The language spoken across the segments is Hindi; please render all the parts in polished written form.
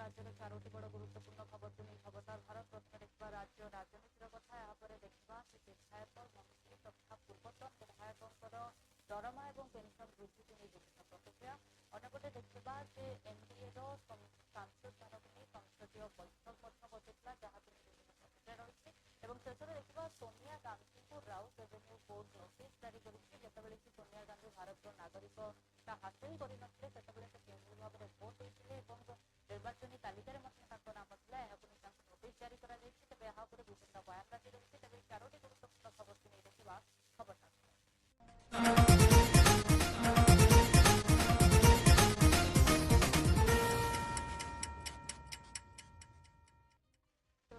राज्य चारोटी बड़ गुरुत्वपूर्ण खबर को नहीं खबरदार भारत प्रथम देखा राज्य राजनीतिर कथा यापर देखा विधायक मंत्री तथा पूर्वतन विधायकों दरमा और पेनसन वृद्धि को नहीं विभिन्न प्रतिक्रिया अंपटे देखा एनडीए सांसद मानक नहीं संसदीय बैठक बसुला जहाँ विभिन्न प्रतिक्रिया रही है। शेष में देखा सोनिया गांधी को राउत रेवेन्यू बोर्ड नोटिस जारी करते कि सोनिया गांधी भारत नागरिकता हासिल करते से भाव में भोट होते निर्वाचन तालिकार नाम था नोटिस जारी कर विभिन्न बयान बाजी रही है। चारोटी गुरुत्वपूर्ण खबर को नहीं देखा खबर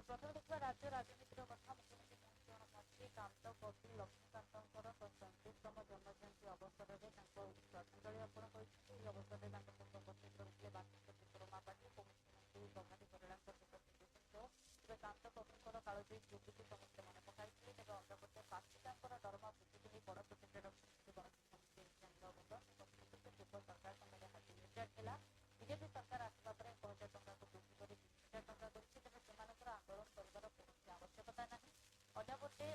प्रथम देखा राज्य राजनीतिर कथा मुख्यमंत्री कांत कवि लक्ष्मीकांतर 35तम जन्मजयंती अवसर में श्रद्धांजलि अर्पण करते अवसर में उपस्थित करते बाचस्पति रमाबाई उपमुख्यमंत्री प्रभाती परिड़ा तेज कांत कविंर कालजयी स्मृति को समस्ते मन पकाई तेज अंधपटे पाठिका दरमा वृद्धि को नहीं बड़ प्रतिक्रिया रखिंट गणशिक्षामंत्री पूर्व सरकार समय 3000 बीजेपी सरकार आसवा पर 1000 टंका को वृद्धि कर 3000 टंका करछि तेज से आंदोलन कर कौन आवश्यकता नहीं। अंपटे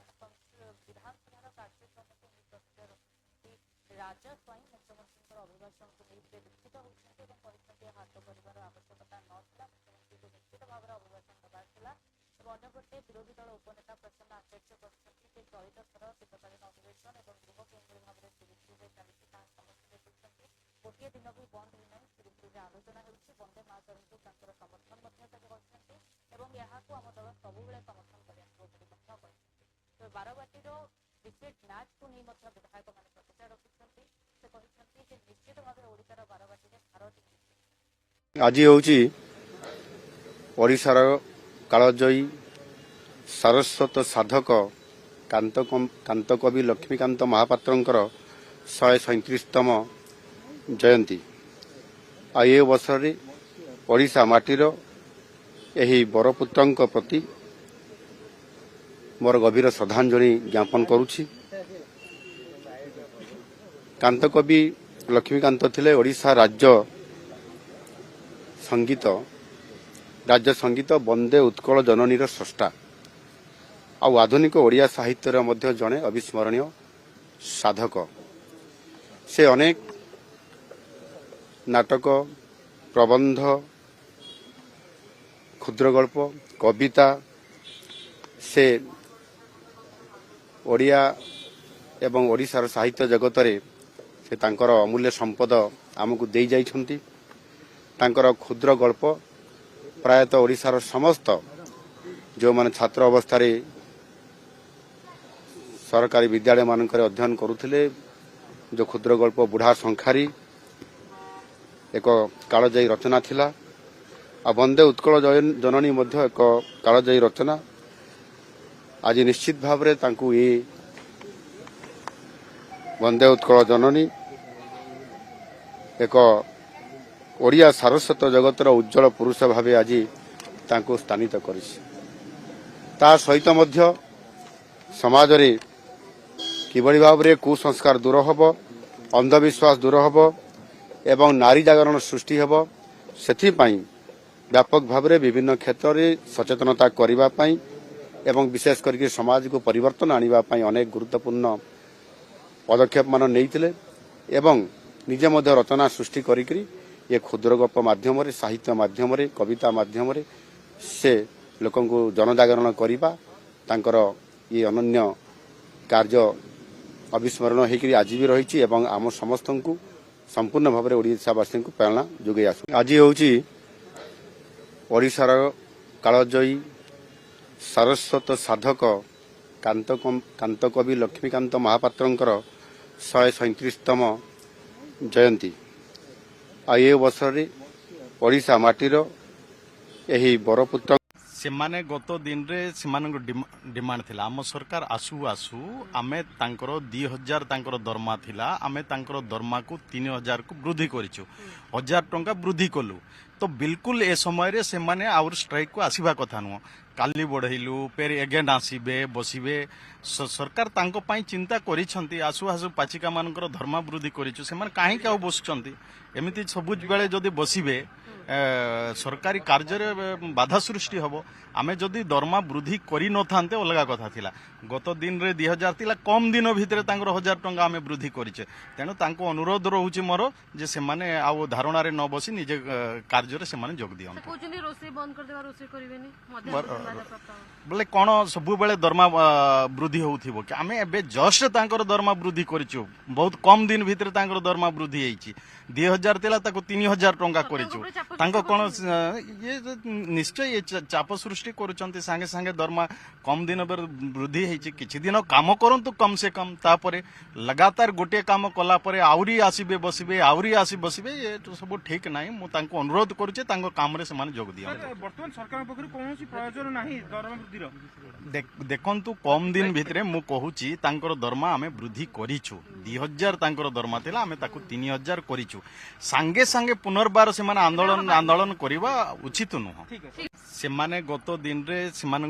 विधानसभा कार्यक्रम को नहीं प्रतिक्रिया रखी राजा स्वयं मुख्यमंत्री अभिभाषण को नहीं दुखित होती हाथ कर आवश्यकता नाला मुख्यमंत्री को निश्चित भाव में अभिभाषण देवार अंपटे विरोधी दल उपनेता प्रसन्न आचार्य कहते चलित थर शीतकालीन अधिवेशन और गृह केन्द्रीय भाव में श्रीपुर चलती समस्या गोटे दिन भी बंद होना श्रीपुर आलोचना होंदे मातरम को समर्थन और यहाँ आम दल सब समर्थन करने तो बारवाटीर क्रिकेट मैच को नहीं विधायक मैंने प्रतिक्रिया रखिंट से कहते निश्चित भाव ओडार बारवाटी में भारत आज हूँ ओडार कालजयी सारस्वत साधक कांत कवि लक्ष्मीकांत महापात्रंकर 137तम जयंती ये अवसर में ओडिशा माटीर यही बरपुत्र प्रति मोर गभीर श्रद्धांजलि ज्ञापन करुछि। कांत कवि लक्ष्मीकांत थिले ओडिशा राज्य संगीत वंदे उत्कल जननीर स्रष्टा आधुनिक ओडिया साहित्यर मध्य जड़े अविस्मरणीय साधक। से अनेक नाटक प्रबंध क्षुद्रगल्प कविता से ओडिया एवं ओडिशार साहित्य जगत रे से तांकर अमूल्य संपद आमको दे जाइछंती। तांकर क्षुद्र गल्प प्रायतः ओडिशार समस्त जो माने छात्र अवस्था रे सरकारी विद्यालय मानक अध्ययन करुथिले जो क्षुद्र गल्प बुढ़ा संखारी एक कालजयी रचना थिला आ वंदे उत्कल जननी मध्य एक कालजयी रचना। आज निश्चित भाव रे तांकु ये वंदे उत्कल जननी एक ओडिया सारस्वत जगतर उज्जवल पुरुष भावे आज तांकु स्थानित करिछि। ता सहित मध्य समाज रे किभଳି भाव कुसंस्कार दूर हब अंधविश्वास दूर हब एवं नारी जागरण सृष्टि हब सेथिपाई व्यापक भाव में विभिन्न क्षेत्र में सचेतनता करिबा पाई एवं विशेष करके समाज को परिवर्तन आनिबा पाई अनेक गुरुत्वपूर्ण पदक्षेप मान नैथिले एवं निजे मध्य रचना सृष्टि करिकरी ये क्षुद्र गप माध्यम रे साहित्य माध्यम रे कविता माध्यम रे से लोकन को जनजागरण करिबा तांकर ये अनन्य कार्य अविस्मरण होकर आज भी रही एवं आम समस्त को संपूर्ण भाव में ओडिशावासी को प्रेरणा जोगे आस। आज हूँ ओडिशार कालजयी सारस्वत साधक कांत कवि लक्ष्मीकांत महापात्रंकर 137तम जयंती ये अवसर में ओडिशा माटीर यही बरपुत्र से माने गत दिन रे डिमांड थिला आम सरकार आसु आसु आमे तांकर 2000 तांकर दरमा थिला आमे तांकर दरमा को 3000 को वृद्धि करिछु 1000 टंका वृद्धि कलु तो बिल्कुल ए समय से माने आउर स्ट्राइक को आसीबा कथा नुह काली बढ़ेलु फेर एगेन आसबे बसबे सरकार तांको पाई चिंता करिसंती आसु आसु पाचिका मानकर धर्मा वृद्धि करिछु से माने काहे का बसुचंती एमिति सबुज बेले जदी बसिबे सरकारी कार्य बाधा सृष्टि हम आम जदि दरमा वृद्धि करी न थांते अलग कथा थिला गत दिन रे 2000 थिला कम दिन भितर 1000 टंका आम वृद्धि करिचे तेणु तांको अनुरोध रहउची मोर जे से माने आउ धारणा रे न बसी निजे कार्य रे से माने जोग दियन कोचनी रोसे बंद कर देबा रोसे करिवेनी मध्य बोले कोन सब बेले दरमा वृद्धि होउथिबो कि आमे एबे जस्ट तांकर दरमा वृद्धि करिछु बहुत कम दिन भितर तांकर दरमा वृद्धि हेइची 2000 थिला ताको 3000 टंका करिछु तांको कोन ये निश्चय ये चाप सृष्टि करूचंती संगे संगे दरमा कम दिन बेर वृद्धि हेइची किछि दिन काम करंतु कम से कम तापरे लगातार गोटे काम कला परे आउरी आसीबे बसिबे आउरी आसी बसिबे ये तो सब ठीक नाही मु तांको अनुरोध करूचे तांको काम रे से माने जोग दिया वर्तमान सरकार पखरु कोनोसी प्रयोजन नाही दरमा वृद्धिर देखंतु कम दिन भितरे मु कहूची तांकर दरमा आमे वृद्धि करिछु 2000 तांकर दरमा थिला आमे ताकु 3000 करिछु संगे संगे पुनर्बार से माने आंदोलन करबा उचित नुह से माने गत दिन रे से माने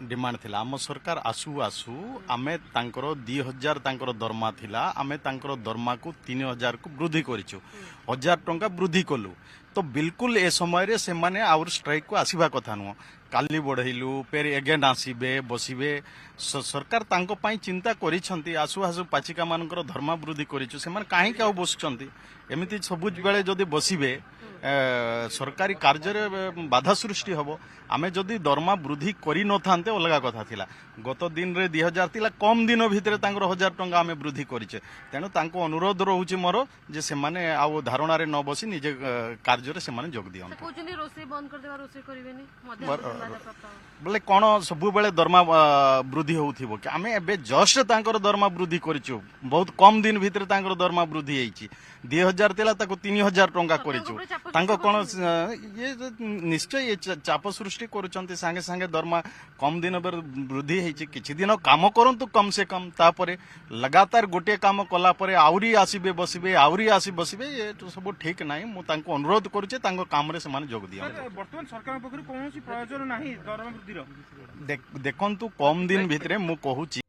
डिमांड थिला आम सरकार आसु आसु आमे तांकर 2000 तांकर दरमा थिला आमे तांकर दरमा को 3000 को वृद्धि करिछु 1000 टंका वृद्धि कलु तो बिल्कुल ए समय से माने आउर स्ट्राइक को आसीबा कथा नुह काली बढ़ेलु फेर एगेन आसबे बसबे सरकार तांको पाई चिंता करिसंती आसु आसु पाचिका मानकर धर्मा वृद्धि करिछु से माने काहे का बसुचंती एमिति सबुज बेले जदी बसिबे सरकारी कार्य बाधा सृष्टि हम आमे जदि दरमा वृद्धि करी न थांते अलग कथा थिला गत दिन रे 2000 थिला कम दिन भितर 1000 टंका आमे वृद्धि करिचे तेणु तांको अनुरोध रहउची मोर जे से माने आउ धारणा रे न बसी निजे कार्य रे से माने जोग दियन कोचनी रोसे बंद कर देबा रोसे करिवेनी मध्य बोले कोन सब बेले दरमा वृद्धि होउथिबो कि आमे एबे जस्ट तांकर दरमा वृद्धि करिछु बहुत कम दिन भितर तांकर दरमा वृद्धि हेइची 2000 थिला ताको 3000 टंका करिछु तांको कोन ये निश्चय ये चाप सृष्टि करूचंती संगे संगे दरमा कम दिन बेर वृद्धि हेइची किछि दिन काम करंतु कम से कम तापरे लगातार गोटे काम कला परे आउरी आसीबे बसिबे आउरी आसी बसिबे ये तो सब ठीक नाही मु तांको अनुरोध करूचे तांको काम रे से माने जोग दिया वर्तमान सरकार पखरु कोनोसी प्रयोजन नाही दरमा वृद्धिर देखंतु कम दिन भितरे मु कहूची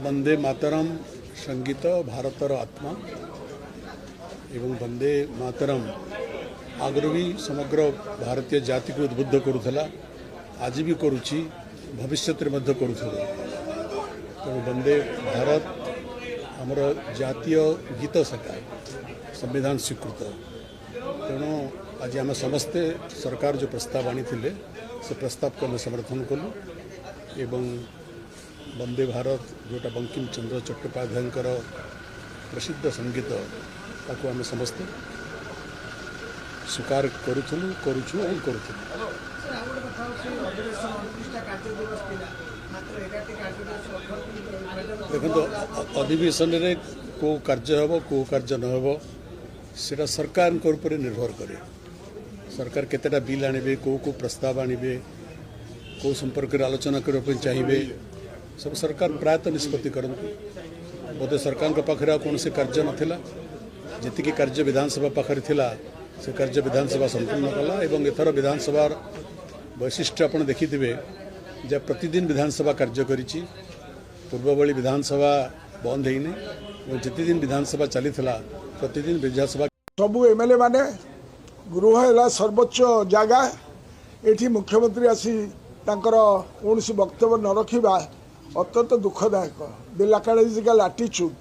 वंदे मातरम संगीत भारतर आत्मा एवं वंदे मातरम आगु भी समग्र भारतीय जाति को उद्बुद्ध करुला आज भी करुच्ची भविष्य करुला तेणु वंदे भारत आमर जातीय गीत सकाए संविधान स्वीकृत तेणु आज आम समस्ते सरकार जो प्रस्ताव आनी से प्रस्ताव को आम समर्थन कलु एवं वंदे भारत जोटा बंकिम चंद्र चट्टोपाध्याय प्रसिद्ध संगीत ताको आम समस्ते स्वीकार करुछु देखो अधिवेशन रे को कार्य हम को कार्य न हम सेटा सरकार ऊपर निर्भर करे सरकार केतेटा बिल आनिबे को प्रस्ताव आनिबे को संपर्क रे आलोचना करबे चाहिए सब सरकार प्रायतः निष्पत्ति करते बोधे सरकार पाखे कौन से कार्य नाला जी कार्य विधानसभा पाखे थिला से कार्य विधानसभा संपूर्ण कला एवं एथर विधानसभा वैशिष्ट्य आप देखिथे जब प्रतिदिन विधानसभा कार्य करिछि पूर्वभली विधानसभा बंद होने जिते दिन विधानसभा चली प्रतिदिन विधानसभा सबू एमएलए माने गृह है सर्वोच्च जगह ये मुख्यमंत्री आसी तांकर कौन वक्तव्य न रखा अत्यंत दुखदायक द लाकाडाइजिकल एटीट्यूड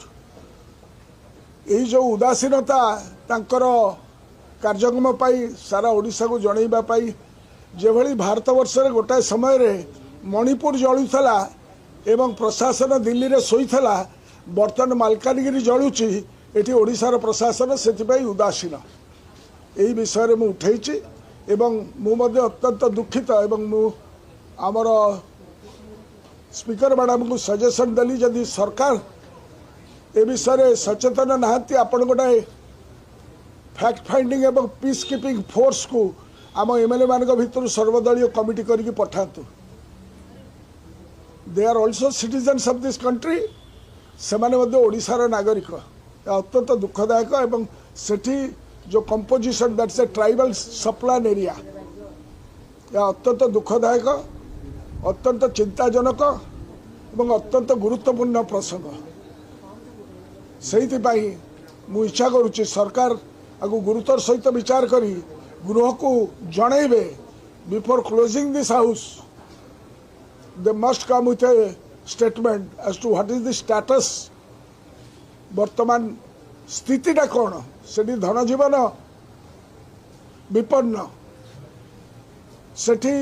यही जो उदासीनता तांकर कार्यक्रम पाई सारा ओडिशा को जनइबा पाई जेभली भारत वर्ष रे गोटाए समय रे मणिपुर जलुला एवं प्रशासन दिल्ली रे सोईथला बर्तमान मालकानगिरी जलुची एटी ओडिशार प्रशासन से उदासीन यही विषय में उठेची एवं मु मध्य अत्यंत दुखित एवं मु आमर स्पीकर मैडम को सजेशन देली जदि सरकार ए विषय सचेतन नहांती आपण गोटाए फैक्ट फाइंडिंग एवं पीस कीपिंग फोर्स को आम एमएलए मान भर सर्वदलीय कमिटी करके पठातु they are also citizens of this country से ओडिशार नागरिक अत्यंत दुखदायक एवं सेठी जो composition that's a tribal sub plan area यह अत्यंत दुखदायक अत्यंत चिंताजनक एवं अत्यंत गुरुत्वपूर्ण प्रसंग से मु इच्छा करुच्ची सरकार आगु गुरुतर सहित विचार करी गृह को जनइबे before closing this house they must come with a statement as to what is the status वर्तमान स्थितिटा कौन से धनजीवन विपन्न सेठी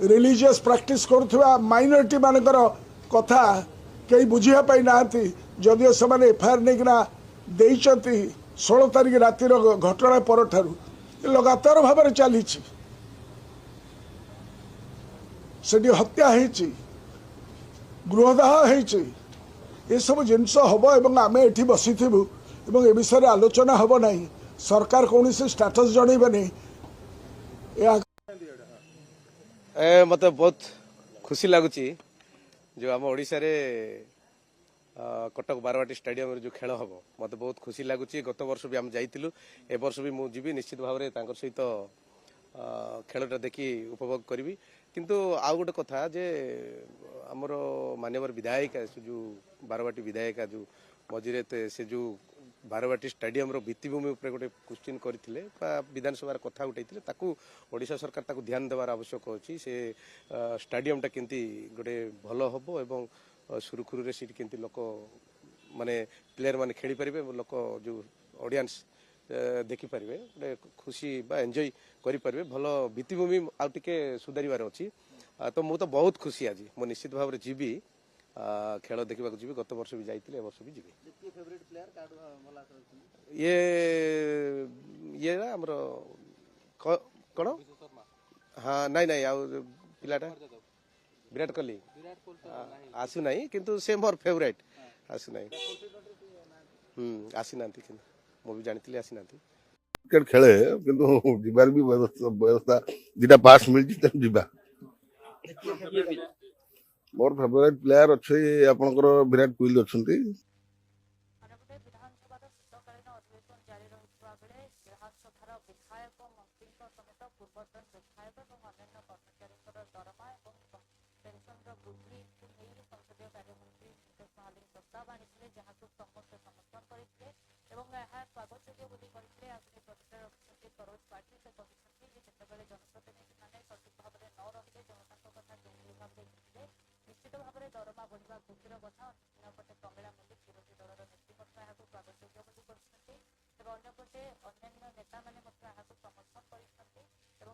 रिलीजियस प्रैक्टिस करुवा माइनॉरिटी मानकर कथा कई बुझापी ना जदिओ से एफआईआर नहीं देइचंती 16 तारिख रातिर घटना पर लगातार भाव चली हत्या होती गृहदाह होती ये सब जिनस हम एवं आम ये बसी ए विषय आलोचना हम ना सरकार कौन स्टेटस जनइबे मत बहुत खुशी लगुच जो आम ओडिशा रे कटक बारवाटी स्टेडियम जो खेल हम मत बहुत खुशी लगुच गत वर्ष भी आम जाइलु ए वर्ष भी मुझे निश्चित भाव में सहित खेलटा देखी उपभोग करी किंतु आउ गोटे कथा जे आमर माननीय विधायिका जो बारवाटी विधायिका जो मझे से जो बारवाटी स्टेडियम भित्तिभूमि उपर गोटे क्वेश्चन करते विधानसभा कथा उठाई ओडिशा सरकार ताकू ध्यान देवार आवश्यक अच्छी से स्टेडियमटा केमती गोटे भल हम एवं सुरुखुरु सीट केमती लोक माने प्लेयर माने खेली पारे लोक जो ऑडियंस देखिपारे गोटे खुशी बा एंजॉय करें भल भित्तिभूमि आउ टिके सुधारिबार अच्छी तो मु तो बहुत खुशी आज मु निश्चित भाव में जीवी खेल देखा जी गत वर्ष भी जाइए वर्ष भी जी ये आमर कौन हाँ नाई नाई पिलाटा विराट कोहली आसु ना किंतु से मोर फेवरेट आसु ना आसी ना मुझे जानी आसी ना क्रिकेट खेले किंतु जीवार भी व्यवस्था दुटा पास मिलती जीवा मोर फेवरेट प्लेयर अच्छे आपनकर विराट कोहली अच्छे अन्यपटे विधानसभा शीतकालीन अधिवेशन जारी रहुଥିବା बेले विधानसभार विधायक मंत्री समेत पूर्वतन विधायक और अन्य कर्मचारी दरमा और पेंशन वृद्धि संसदीय कार्यमंत्री नितेश महालिक प्रस्ताव आनी जहां समस्त समर्थन करते स्वागतयोग्य आसने प्रतिक्रिया रखिंट सरोज पाठी से कहते जितेबाला जनप्रतिनिधि मैंने सठिक भाव में न रही जनता कथा जो भाव निश्चित भाव में दरमा बढ़ा खुशीर कथा अन्यपटे प्रमिला मल्लिक विरोधी दलर नेत्री स्वागतयोग्य तेज अंपटे अन्य नेता मैंने समर्थन कर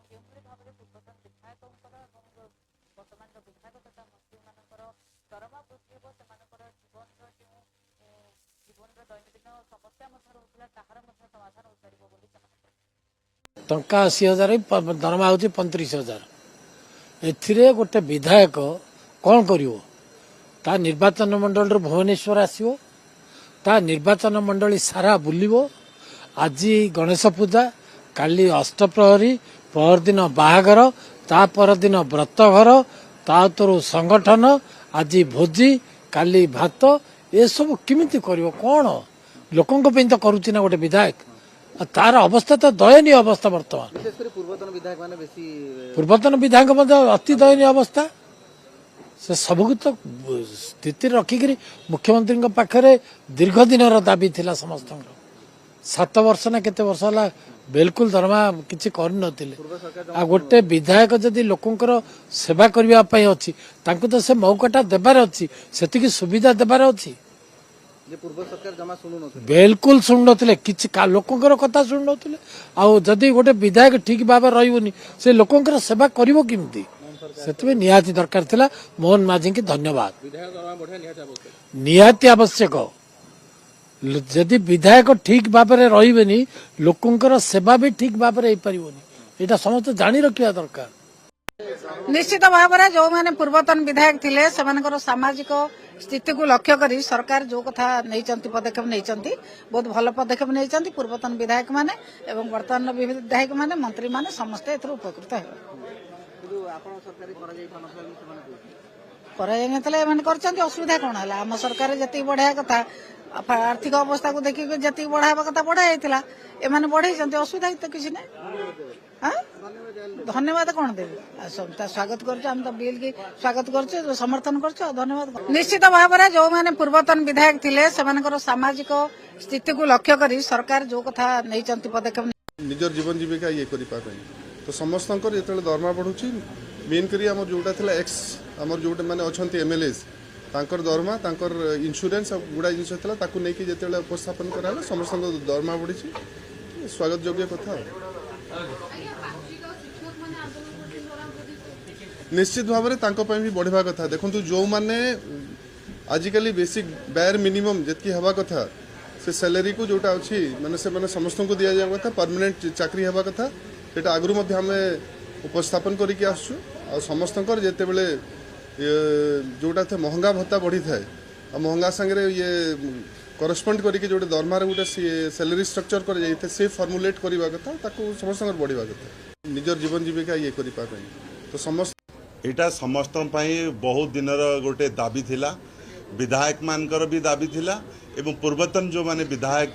भाव में पूर्वतन विधायकों वर्तमान विधायक तथा मंत्री मान दरमा वृद्धि हो जीवन दैनन्दिन समस्या ताहार समाधान हो पार टंका 80,000 दरमा हूँ 35,000 एथिरे गोटे विधायक कौन करिवो ता निर्वाचन मंडल भुवनेश्वर आसिवो ता निर्वाचन मंडली सारा बुलिवो आज गणेश पूजा काली अष्टप्रहरी परदिन बाहागर ता परदिन व्रतघर ता तोर संगठन आज भोजी काली भात ये सब किमिति करिवो कौन लोकों तो करुच्ची ना गोटे विधायक तार अवस्था तो दयनीय अवस्था वर्तमान पूर्वतन विधायक अति दयनीय अवस्था से सबको तो स्थिति रखिक मुख्यमंत्री पाखे दीर्घ दिन दाबी थिला समस्त 7 वर्ष ना केते वर्ष है बिल्कुल दरमा किसी कर गोटे विधायक जदि लोकंर सेवा करने अच्छी तो से मौकाटा देवार अच्छी से सुविधा देवार अच्छी बिल्कुल शुणु नुले कि लोकंर कथा शुणु नुले आदि गोटे विधायक ठीक भाव रही से लोकंर सेवा करिवो किमिति से निहाती दरकार थिला मोहन माझी की धन्यवाद निहाती आवश्यक जदि विधायक ठीक भाव में रही लोकंर सेवा भी ठीक भाव में यहाँ समस्त जानी रखा दरकार निश्चित भाव में जो मैंने पूर्वतन विधायक थे से सामाजिक स्थिति को लक्ष्य कर सरकार जो कथा नहीं पदक्षेप नहीं बहुत भल पदक्षेप नहीं पूर्वतन विधायक माने एवं वर्तमान विधायक माने मंत्री माने समस्त उपकृत है କରାଯାଇନଥିଲା ଏମାନେ କରିଛନ୍ତି ଅସୁବିଧା କଣ ହେଲା ଆମ ସରକାର ଯେତିକି ବଢାଇବା କଥା ଆର୍ଥିକ ଅବସ୍ଥାକୁ ଦେଖିକି ଯେତିକି ବଢାଇବା କଥା ବଢା ଯାଇଥିଲା ଏମାନେ ବଢେଇଛନ୍ତି ଅସୁବିଧା ତ କିଛି ନାହିଁ ଧନ୍ୟବାଦ କଣ ଦେବି ସ୍ୱାଗତ କରୁଛୁ ଆମେ ତ ବିଲ୍ କି ସ୍ୱାଗତ କରୁଛୁ ସମର୍ଥନ କରୁଛୁ ଧନ୍ୟବାଦ ନିଶ୍ଚିତ ଭାବରେ ଯୋଉମାନେ ପୂର୍ବତନ ବିଧାୟକ ଥିଲେ ସେମାନଙ୍କର ସାମାଜିକ ସ୍ଥିତିକୁ ଲକ୍ଷ୍ୟ କରି ସରକାର ଯୋଉ କଥା ନେଇଛନ୍ତି ପଦକ୍ଷେପ ନିଜର ଜୀବନ ଜୀବିକା ଇଏ କରିବା ପାଇଁ ତ ସମସ୍ତଙ୍କର ଯେତେବେଳେ ଦରମା ବଢୁଛି मेन करी आम जोटा थिला एक्स आमर जोटा माने अछंती एमएलएस तांकर दरमा तांकर इंश्योरेंस गुडा जिनस थिला ताकू नै कि जेतेले उपस्थापन कराला समस्त दरमा बढ़ी स्वागत योग्य कथा निश्चित भाव में तांको पय भी बढ़िबा कथा देखंतु जो माने आजिकली बेसिक बायर मिनिमम जेतकी हवा कथा से सैलरी को जोटा अछि माने से माने समस्त को दिया जाय कथा परमानेंट चाकरी हवा कथा सेटा आगरु मध्ये हमें उपस्थापन करिके आसछु आ समस्तकर जेते बेले जोटा थे महंगा भत्ता बढ़ी थाए आ महंगा संगे ये करस्पॉन्ड करके जोटे दरमार गोटे सैलरी स्ट्रक्चर कर जाइए से फॉर्मुलेट करवा कथा ताको समस्तकर बढ़िबा कथा निजर जीवन जीविका ये करिपा पई तो समस्त एटा समस्त पई बहुत दिनर गोटे दाबी थिला विधायक मानकर भी दाबी थिला एवं पूर्वतन जो माने विधायक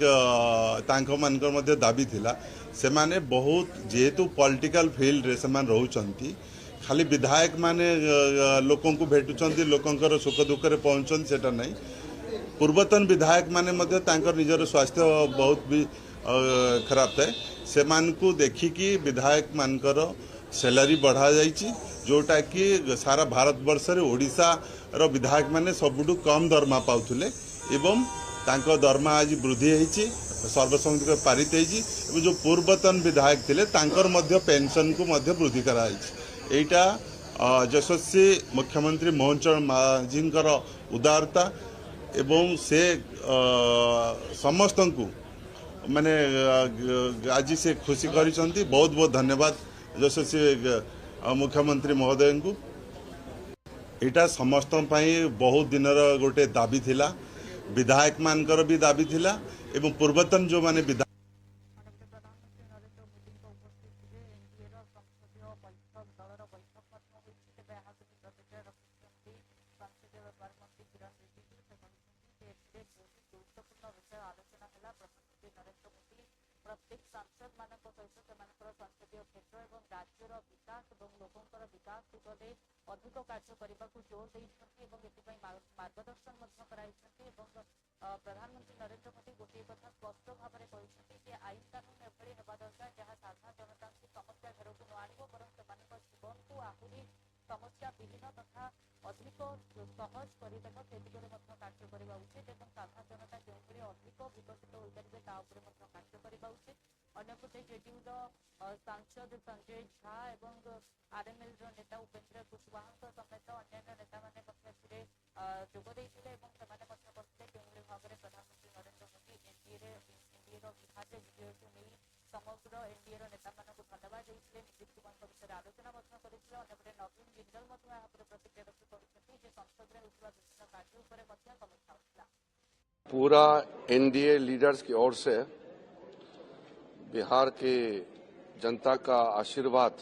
तांको मानकर मध्ये दाबी थिला से माने बहुत जेहेतु पॉलिटिकल फील्ड रे से मान रहउचंती खाली विधायक माने लोकों को भेटुचंती लोकंकर सुख दुख रे पहुंचंती सेटा नहीं पूर्वतन विधायक माने मध्ये तांकर निजर स्वास्थ्य बहुत भी खराब थाए से मान को देखी कि विधायक मानकर सैलरी बढ़ा जाइछि जोटा कि सारा भारत वर्ष रे ओडिशा रो विधायक माने सबुडु कम दरमा पाउथुले एवं तांको दरमा आज वृद्धि होइछि सर्वसम्मति पारित होइछि एवं जो पूर्वतन विधायक थिले तांकर मध्य पेंशन को मध्य वृद्धि कराइछि एटा यशस्वी मुख्यमंत्री मोहन चरण मांझींकर उदारता एवं से समस्त को माने आज से खुशी करिसंती बहुत बहुत धन्यवाद यशस्वी मुख्यमंत्री महोदय को एटा समस्त पई बहुत दिनर गोटे दाबी थिला विधायक मानकर भी दाबी थिला एवं पूर्वतन जो माने विधायक प्रधानमंत्री नरेंद्र मोदी उपस्थित एनडीए संसदीय बैठक दलर बैठक होती तेज यहाँ प्रतिक्रिया रखिंट संसदीय व्यापार मंत्री किरण रिजिजू से कहते गुरुत्वपूर्ण विषय आलोचना है प्रधानमंत्री नरेंद्र मोदी प्रत्येक सांसद मान सहित संसदीय क्षेत्र और राज्यर विकास और लोकंर विकास दिगरे अधिक कार्य करने को जोर देते मार्गदर्शन प्रधानमंत्री नरेंद्र मोदी गोटे कथा स्पष्ट भाव में कहते आईन कानून एभली होगा दरकार जहाँ साधारण जनता समस्या घर को न आण बर से जीवन को आहरी समस्या विहीन तथा अधिक सहज करदेव से दिगरे कार्य करने उचित और साधारण जनता जो अधिक विकसित हो पारे कार्य करने उचित अन्यपटे जेडीयू सांसद संजय झा और आरएमएल नेता उपेन्द्र कुशवाहा समेत अन्य नेता मैंने जोगदे भाव में प्रधानमंत्री नरेंद्र मोदी एनडीए विभाज्य विजय को नहीं समग्र एनडीए नेता मानक धन्यवाद देते नितीश कुमार विषय आलोचना करते अन्यपटे नवीन जिंदल प्रतिक्रिया व्यक्त कर संसद में होता विभिन्न कार्य समीक्षा होता पूरा एनडीए लीडर्स की ओर से बिहार के जनता का आशीर्वाद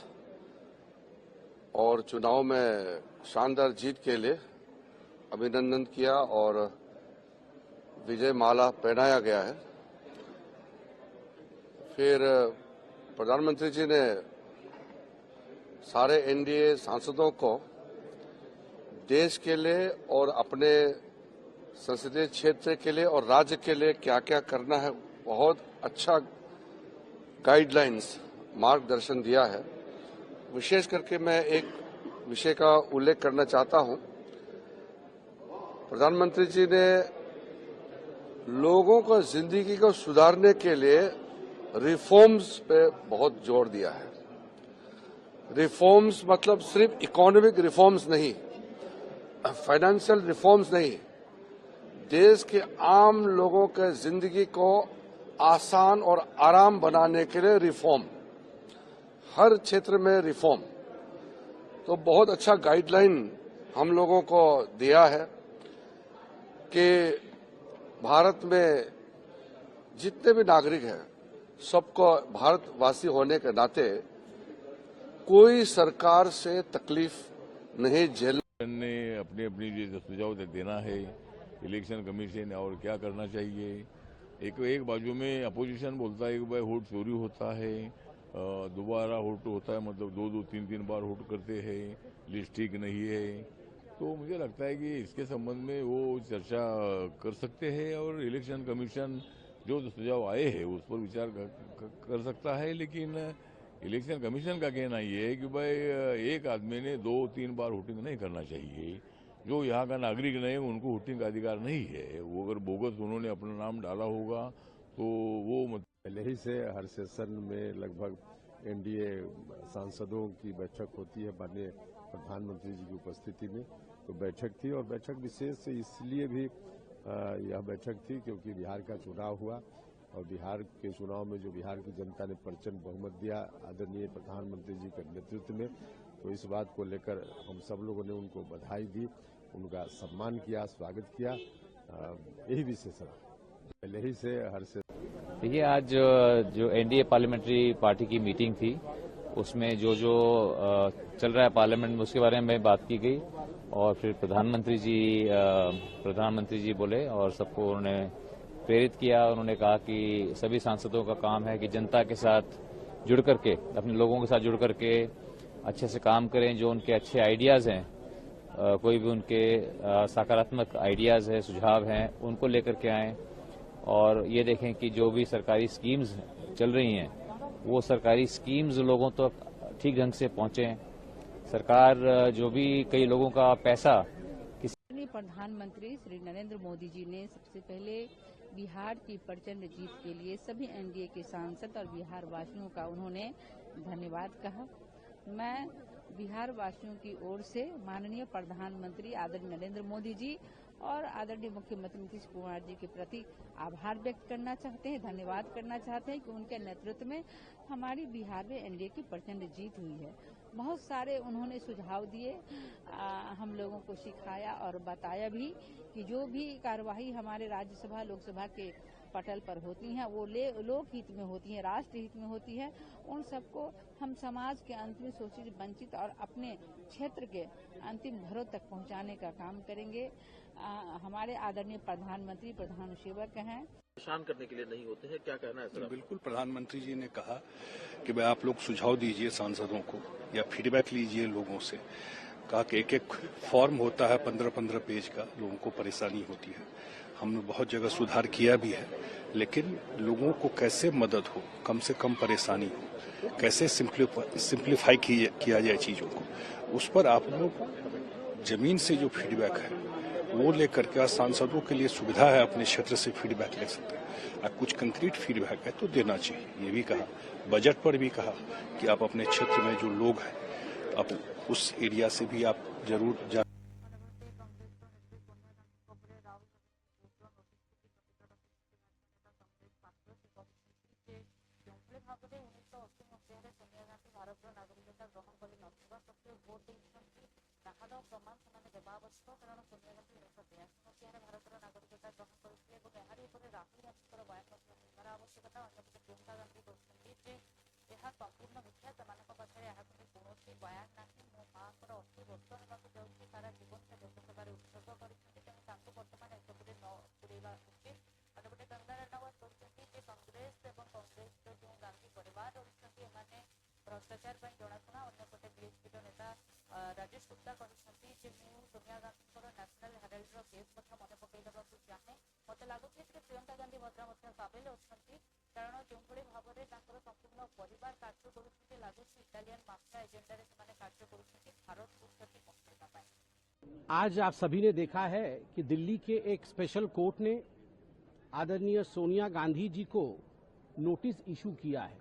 और चुनाव में शानदार जीत के लिए अभिनंदन किया और विजय माला पहनाया गया है। फिर प्रधानमंत्री जी ने सारे एनडीए सांसदों को देश के लिए और अपने संसदीय क्षेत्र के लिए और राज्य के लिए क्या क्या करना है बहुत अच्छा गाइडलाइंस मार्गदर्शन दिया है। विशेष करके मैं एक विषय का उल्लेख करना चाहता हूं। प्रधानमंत्री जी ने लोगों को जिंदगी को सुधारने के लिए रिफॉर्म्स पे बहुत जोर दिया है। रिफॉर्म्स मतलब सिर्फ इकोनॉमिक रिफॉर्म्स नहीं, फाइनेंशियल रिफॉर्म्स नहीं, देश के आम लोगों के जिंदगी को आसान और आराम बनाने के लिए रिफॉर्म, हर क्षेत्र में रिफॉर्म। तो बहुत अच्छा गाइडलाइन हम लोगों को दिया है कि भारत में जितने भी नागरिक हैं सबको भारतवासी होने के नाते कोई सरकार से तकलीफ नहीं झेलना। ने अपनी अपनी जो सुझाव देना है इलेक्शन कमीशन और क्या करना चाहिए। एक बाजू में अपोजिशन बोलता है कि भाई वोट चोरी होता है, दोबारा वोट होता है, मतलब दो तीन बार वोट करते हैं, लिस्ट ठीक नहीं है। तो मुझे लगता है कि इसके संबंध में वो चर्चा कर सकते हैं और इलेक्शन कमीशन जो सुझाव आए हैं उस पर विचार कर सकता है। लेकिन इलेक्शन कमीशन का कहना ये है कि भाई एक आदमी ने 2-3 बार वोटिंग नहीं करना चाहिए। जो यहाँ का नागरिक नहीं उनको वोटिंग का अधिकार नहीं है। वो अगर बोगस उन्होंने अपना नाम डाला होगा तो वो पहले ही से हर सेशन में लगभग एनडीए सांसदों की बैठक होती है माननीय प्रधानमंत्री जी की उपस्थिति में। तो बैठक थी और बैठक विशेष इसलिए भी यह बैठक थी क्योंकि बिहार का चुनाव हुआ और बिहार के चुनाव में जो बिहार की जनता ने प्रचंड बहुमत दिया आदरणीय प्रधानमंत्री जी के नेतृत्व में, तो इस बात को लेकर हम सब लोगों ने उनको बधाई दी, उनका सम्मान किया, स्वागत किया। यही विशेष रहा पहले ही से हर से। देखिए, आज जो एनडीए पार्लियामेंट्री पार्टी की मीटिंग थी उसमें जो चल रहा है पार्लियामेंट में उसके बारे में बात की गई और फिर प्रधानमंत्री जी बोले और सबको उन्होंने प्रेरित किया। उन्होंने कहा कि सभी सांसदों का काम है कि जनता के साथ जुड़ करके, अपने लोगों के साथ जुड़ करके अच्छे से काम करें। जो उनके अच्छे आइडियाज हैं, कोई भी उनके सकारात्मक आइडियाज है, सुझाव हैं, उनको लेकर के आएं और ये देखें कि जो भी सरकारी स्कीम्स चल रही हैं वो सरकारी स्कीम्स लोगों तक ठीक ढंग से पहुंचे। सरकार जो भी कई लोगों का पैसा प्रधानमंत्री श्री नरेंद्र मोदी जी ने सबसे पहले बिहार की प्रचंड जीत के लिए सभी एनडीए के सांसद और बिहार वासियों का उन्होंने धन्यवाद कहा। मैं बिहार वासियों की ओर से माननीय प्रधानमंत्री आदरणीय नरेंद्र मोदी जी और आदरणीय मुख्यमंत्री नीतीश कुमार जी के प्रति आभार व्यक्त करना चाहते हैं, धन्यवाद करना चाहते हैं कि उनके नेतृत्व में हमारी बिहार में एनडीए की प्रचंड जीत हुई है। बहुत सारे उन्होंने सुझाव दिए, हम लोगों को सिखाया और बताया भी कि जो भी कार्यवाही हमारे राज्यसभा लोकसभा के पटल पर होती हैं वो लोक हित में होती हैं, राष्ट्र हित में होती है। उन सबको हम समाज के अंतिम शोषित, वंचित और अपने क्षेत्र के अंतिम घरों तक पहुंचाने का काम करेंगे। हमारे आदरणीय प्रधानमंत्री प्रधान सेवक हैं, परेशान करने के लिए नहीं होते हैं। क्या कहना है सर? बिल्कुल, प्रधानमंत्री जी ने कहा कि भाई आप लोग सुझाव दीजिए सांसदों को या फीडबैक लीजिए लोगों से। कहा कि एक फॉर्म होता है 15-15 पेज का, लोगों को परेशानी होती है। हमने बहुत जगह सुधार किया भी है, लेकिन लोगों को कैसे मदद हो, कम से कम परेशानी हो, कैसे सिंप्लीफाई किया जाए चीजों को, उस पर आप लोग जमीन से जो फीडबैक है वो लेकर के सांसदों के लिए सुविधा है, अपने क्षेत्र से फीडबैक ले सकते हैं। कुछ कंक्रीट फीडबैक है तो देना चाहिए। ये भी कहा, बजट पर भी कहा कि आप अपने क्षेत्र में जो लोग हैं आप उस एरिया से भी आप जरूर ତାହାର ପ୍ରମାଣ ସେମାନେ ଦେବା ଆବଶ୍ୟକ, କାରଣ ସୋନିଆ ଗାନ୍ଧୀ 1982 ମସିହାରେ ଭାରତର ନାଗରିକତା ଗ୍ରହଣ କରିଥିଲେ ଏବଂ ଏହାରି ଉପରେ ରାହୁଲ ଗାନ୍ଧୀଙ୍କର ବୟାନ ମଧ୍ୟ ଶୁଣିବାର ଆବଶ୍ୟକତା। ଅନ୍ୟପଟେ ପ୍ରିୟଙ୍କା ଗାନ୍ଧୀ କହିଛନ୍ତି ଯେ ଏହା ସମ୍ପୂର୍ଣ୍ଣ ମିଥ୍ୟା, ସେମାନଙ୍କ ପାଖରେ ଏହାକୁ ନେଇ କୌଣସି ବୟାନ ନାହିଁ। ମୋ ମାଆଙ୍କର 80 ବର୍ଷ ହେବାକୁ ଯାଉଛି, ସାରା ଜୀବନ ସେ ଦେଶସେବାରେ ଉତ୍ସର୍ଗ କରିଛନ୍ତି, ତେଣୁ ତାଙ୍କୁ ବର୍ତ୍ତମାନ ଏସବୁରେ ନ ପୁରେଇବା ଉଚିତ। ଅନ୍ୟପଟେ କଙ୍ଗନା ରାଣାୱତ କହିଛନ୍ତି ଯେ କଂଗ୍ରେସ ଏବଂ କଂଗ୍ରେସର ଯେଉଁ ଗାନ୍ଧୀ ପରିବାର ରହିଛନ୍ତି ଏମାନେ भ्रष्टाचार जनाशुना। अन्यपटे बीएसपीर नेता राजेश गुप्ता कहते कि सोनिया गांधी न्याशनल हेराल्डर केस मन पकईदा चाहे। मत लगुच प्रियंका गांधी भद्रा साबिल अच्छा, कारण जो भाव में संपूर्ण परिवार कार्य कर लगुच इटालियन माफिया एजेंडा कार्य कर भारत को क्षति पहुंचाने। आज आप सभी ने देखा है कि दिल्ली के एक स्पेशल कोर्ट ने आदरणीय सोनिया गांधी जी को नोटिस इशू किया है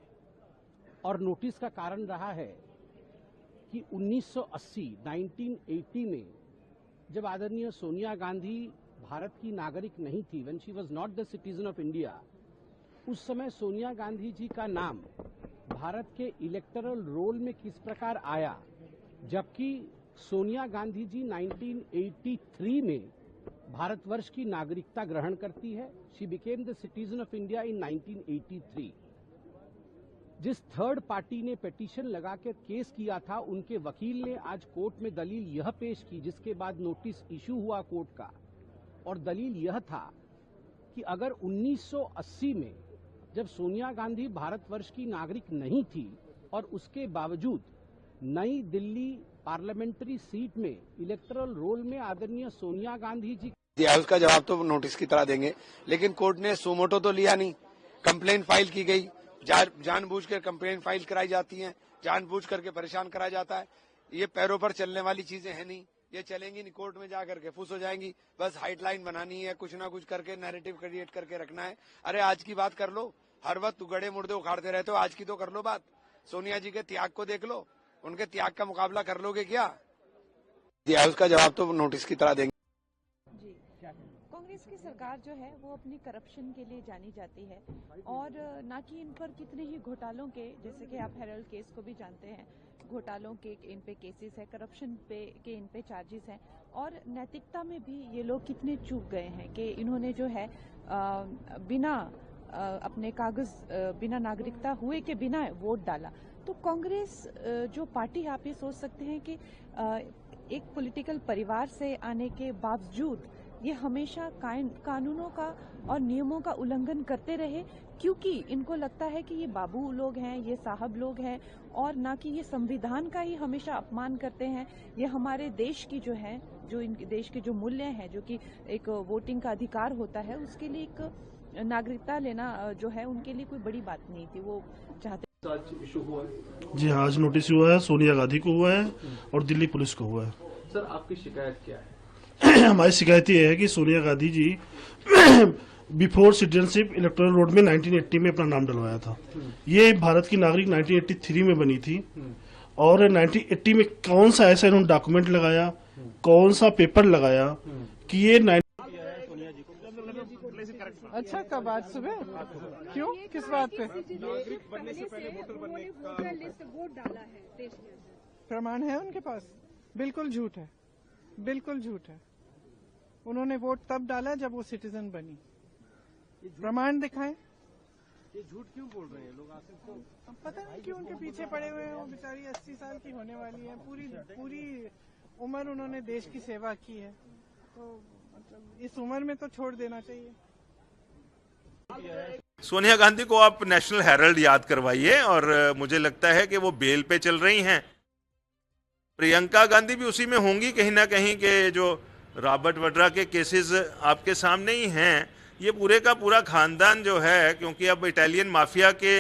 और नोटिस का कारण रहा है कि 1980 में जब आदरणीय सोनिया गांधी भारत की नागरिक नहीं थी, when she was not the citizen of India, उस समय सोनिया गांधी जी का नाम भारत के इलेक्टरल रोल में किस प्रकार आया, जबकि सोनिया गांधी जी 1983 में भारतवर्ष की नागरिकता ग्रहण करती है। She became the citizen of India in 1983। जिस थर्ड पार्टी ने पिटीशन लगा के केस किया था, उनके वकील ने आज कोर्ट में दलील यह पेश की, जिसके बाद नोटिस इशू हुआ कोर्ट का, और दलील यह था कि अगर 1980 में जब सोनिया गांधी भारतवर्ष की नागरिक नहीं थी और उसके बावजूद नई दिल्ली पार्लियामेंट्री सीट में इलेक्टोरल रोल में आदरणीय सोनिया गांधी जी दिया, उसका जवाब तो नोटिस की तरह देंगे, लेकिन कोर्ट ने सुमोटो तो लिया नहीं। कंप्लेन फाइल की गई, जानबूझकर कंप्लेन फाइल कराई जाती है, जानबूझ करके परेशान कराया जाता है। ये पैरों पर चलने वाली चीजें हैं नहीं, ये चलेंगी नहीं, कोर्ट में जाकर के फुस हो जाएंगी। बस हाइडलाइन बनानी है, कुछ ना कुछ करके नैरेटिव क्रिएट करके रखना है। अरे आज की बात कर लो, हर वक्त गड़े मुर्दे उखाड़ते रहते हो, आज की तो कर लो बात। सोनिया जी के त्याग को देख लो, उनके त्याग का मुकाबला कर लोगे क्या? दिया, उसका जवाब तो नोटिस की तरह देंगे। कांग्रेस की सरकार जो है वो अपनी करप्शन के लिए जानी जाती है, और ना कि इन पर कितने ही घोटालों के, जैसे कि आप हेरल्ड केस को भी जानते हैं, घोटालों के इन पे केसेस है, करप्शन पे के इन पे चार्जेस हैं, और नैतिकता में भी ये लोग कितने चूक गए हैं कि इन्होंने जो है बिना अपने कागज, बिना नागरिकता हुए के बिना वोट डाला। तो कांग्रेस जो पार्टी है, आप ये सोच सकते हैं कि एक पॉलिटिकल परिवार से आने के बावजूद ये हमेशा कानूनों का और नियमों का उल्लंघन करते रहे, क्योंकि इनको लगता है कि ये बाबू लोग हैं, ये साहब लोग हैं, और ना कि ये संविधान का ही हमेशा अपमान करते हैं। ये हमारे देश की जो है, जो इन देश के जो मूल्य हैं, जो कि एक वोटिंग का अधिकार होता है, उसके लिए एक नागरिकता लेना जो है उनके लिए कोई बड़ी बात नहीं थी। वो चाहते इशू हुआ है। जी हाँ, आज नोटिस हुआ है, सोनिया गांधी को हुआ है और दिल्ली पुलिस को हुआ है। सर, आपकी शिकायत क्या है? हमारी शिकायत ये है कि Sonia Gandhi ji before citizenship electoral roll में 1980 में अपना नाम डलवाया था। ये भारत की नागरिक 1983 में बनी थी, और 1980 में कौन सा ऐसा इन्होंने डॉक्यूमेंट लगाया, कौन सा पेपर लगाया कि ये अच्छा, कब? आज सुबह? क्यों, किस बात पे? नागरिक बनने से पहले वोटर बनने का वोट डाला है देश में, प्रमाण है उनके पास? बिल्कुल झूठ है, बिल्कुल झूठ है। उन्होंने वोट तब डाला जब वो सिटीजन बनी। प्रमाण दिखाएं। ये झूठ क्यों बोल रहे हैं लोग? आसिफ को पता नहीं क्यों उनके पीछे पड़े हुए हैं। वो बेचारी 80 साल की होने वाली है, पूरी उम्र उन्होंने देश की सेवा की है, तो मतलब इस उम्र में तो छोड़ देना चाहिए। सोनिया गांधी को आप नेशनल हेराल्ड याद करवाइए, और मुझे लगता है कि वो बेल पे चल रही हैं। प्रियंका गांधी भी उसी में होंगी कहीं ना कहीं, के जो रॉबर्ट वड्रा के केसेस आपके सामने ही हैं। ये पूरे का पूरा खानदान जो है, क्योंकि अब इटालियन माफिया के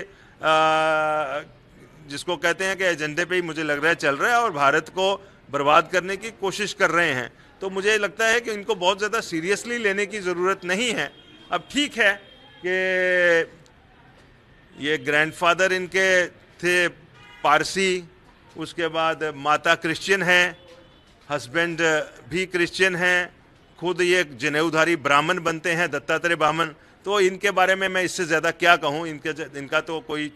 जिसको कहते हैं कि एजेंडे पे ही मुझे लग रहा है चल रहा है, और भारत को बर्बाद करने की कोशिश कर रहे हैं। तो मुझे लगता है कि इनको बहुत ज़्यादा सीरियसली लेने की ज़रूरत नहीं है। अब ठीक है कि ये ग्रैंडफादर इनके थे पारसी, उसके बाद माता क्रिश्चियन हैं, हस्बैंड भी क्रिश्चियन हैं, खुद ये जनेऊधारी ब्राह्मण बनते हैं, दत्तात्रेय ब्राह्मण। तो इनके बारे में मैं इससे ज़्यादा क्या कहूँ, इनका तो कोई